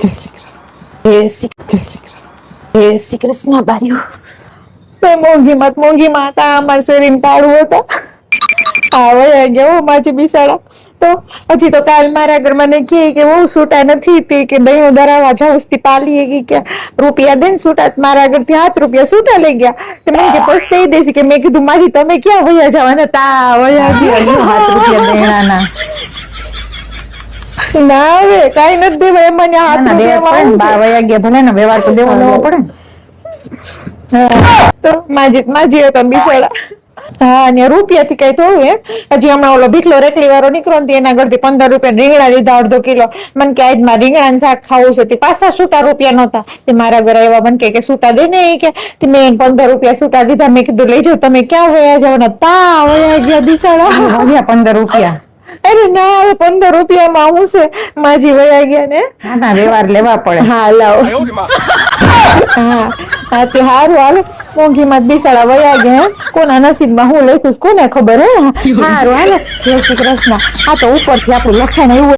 જય શ્રી કૃષ્ણ બાયું તો મોંઘી માતા અમાર શરીર પાડવું હતા આવે ગયો માજી બિસાડા તો હજી તો કાલ મારા આગળ મને કહે કે બહુ છૂટા નથી તે કે દહીં ધરાવા જાઉં પાલી ગઈ કે રૂપિયા દે ને છૂટા મારા આગળ થી ₹7 છૂટા લઈ ગયા તો મેં કે પસ્તાઈ દેસી કે મેં કીધું માજી તમે ક્યાં વયા જવાના તા વયા ગયા ₹7 દેણાના ના હવે કઈ નથી દેવાય એમાં ₹7 વયા ગયા ભલે ને વ્યવહાર તો દેવો લેવો પડે તો માજી હતા બિસાડા હા ને રૂપિયા થી કઈ થયું હજી હમણાં ઓલો ભીખલો રેકડી વાળો નીકળ્યો ને એના ઘરથી ₹15 રીંગણા લીધા અડધો કિલો મને કે આજ માં રીંગણા શાક ખાવું છે તે પાછા છૂટા રૂપિયા નહોતા તે મારા ઘરે એવા મને કે છૂટા દે ને કે મેં ₹15 છૂટા દીધા મેં કીધું લઈ જાવ તમે ક્યાં વયા જવાના તા વયા ગયા બિસાડા ₹15 અરે ના હવે ₹15 માં હું છે માજી વયા ગયા ને ના વ્યવહાર લેવા પડે હા લાવો હા તે હારું હાલો મોંઘી માં બિસાડા વયા ગયા કોના નસીબમાં હું લખ્યું કોને ખબર હે હારું હાલો જય શ્રી કૃષ્ણ આ તો ઉપરથી આપણું લખાણ એવું